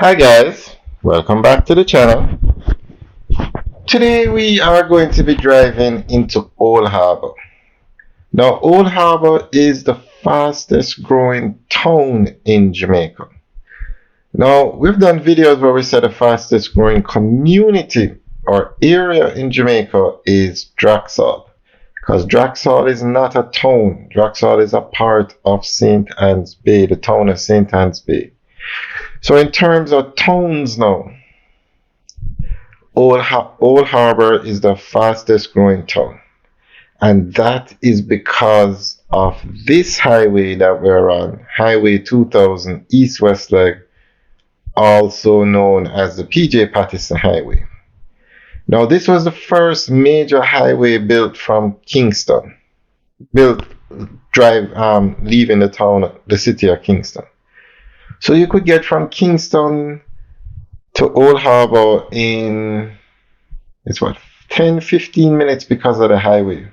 Hi guys, welcome back to the channel. Today we are going to be driving into Old Harbor. Now Old Harbor is the fastest growing town in Jamaica. Now we've done videos where we said the fastest growing community or area in Jamaica is Draxall. Because Draxall is not a town. Draxall is a part of St. Anne's Bay, the town of St. Anne's Bay. So in terms of towns now, Old Harbor is the fastest growing town. And that is because of this highway that we're on, Highway 2000 East West Leg, also known as the PJ Patterson Highway. Now, this was the first major highway built from Kingston, built leaving the city of Kingston. So you could get from Kingston to Old Harbor in, it's what, 10-15 minutes because of the highway.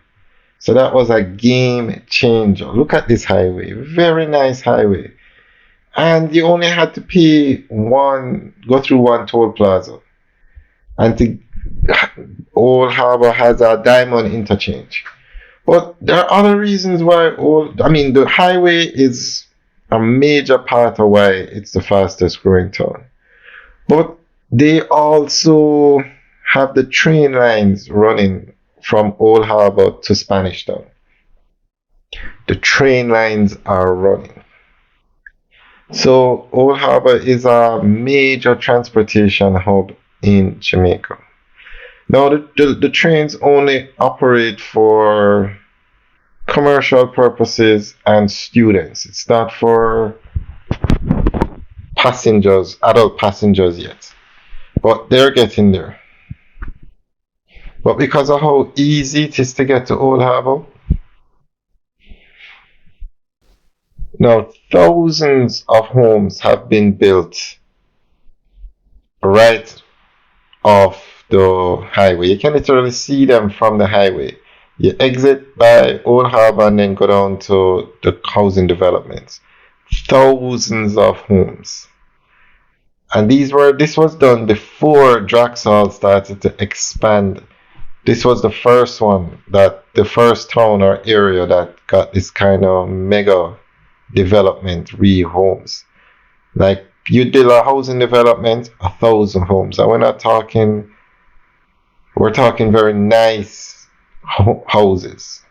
So that was a game changer. Look at this highway, very nice highway. And you only had to go through one toll plaza. And Old Harbor has a diamond interchange. But there are other reasons why the highway is a major part of why it's the fastest growing town. But they also have the train lines running from Old Harbor to Spanish Town. The train lines are running. So Old Harbor is a major transportation hub in Jamaica. Now the trains only operate for commercial purposes and students. It's not for adult passengers yet. But they're getting there. But because of how easy it is to get to Old Harbor, now thousands of homes have been built right off the highway. You can literally see them from the highway. You exit by Old Harbor and then go down to the housing developments. Thousands of homes. And this was done before Draxall started to expand. This was the first town or area that got this kind of mega development, homes. Like you did a housing development, 1,000 homes. And we're talking very nice houses.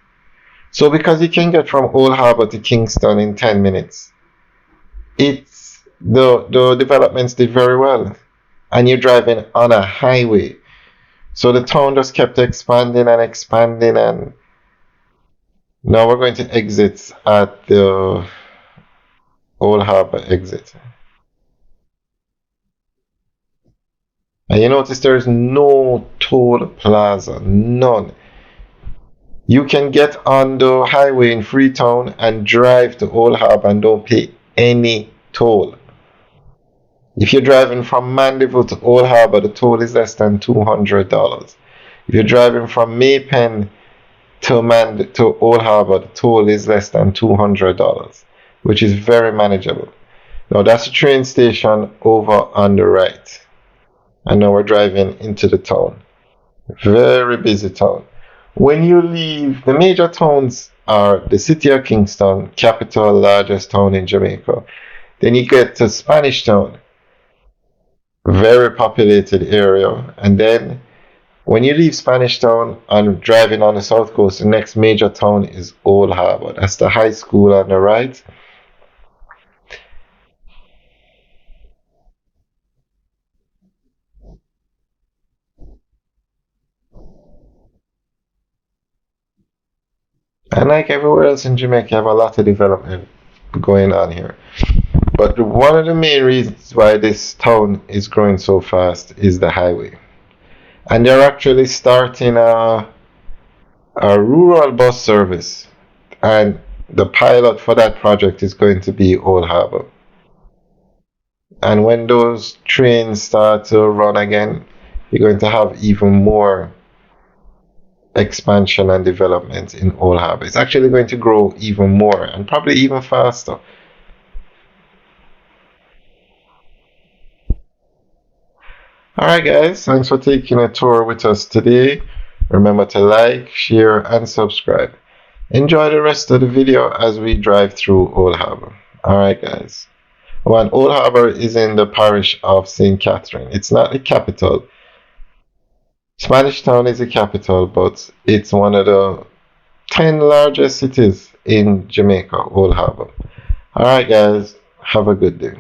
So because you can get from Old Harbor to Kingston in 10 minutes, the developments did very well. And you're driving on a highway. So the town just kept expanding and expanding, and now we're going to exit at the Old Harbor exit. And you notice there's no toll plaza, none. You can get on the highway in Freetown and drive to Old Harbor and don't pay any toll. If you're driving from Mandeville to Old Harbor, the toll is less than $200. If you're driving from Maypen to Old Harbor, the toll is less than $200, which is very manageable. Now that's a train station over on the right. And now we're driving into the town. Very busy town. When you leave, the major towns are the city of Kingston, capital, largest town in Jamaica. Then you get to Spanish Town, very populated area. And then when you leave Spanish Town and driving on the south coast, the next major town is Old Harbor. That's the high school on the right. And like everywhere else in Jamaica, you have a lot of development going on here. But one of the main reasons why this town is growing so fast is the highway. And they're actually starting a rural bus service. And the pilot for that project is going to be Old Harbor. And when those trains start to run again, you're going to have even more expansion and development in Old Harbor. It's actually going to grow even more and probably even faster. Alright, guys, thanks for taking a tour with us today. Remember to like, share, and subscribe. Enjoy the rest of the video as we drive through Old Harbour. Alright, guys. One, Old Harbour is in the parish of St. Catherine. It's not the capital. Spanish Town is the capital, but it's one of the 10 largest cities in Jamaica, Old Harbour. Alright, guys, have a good day.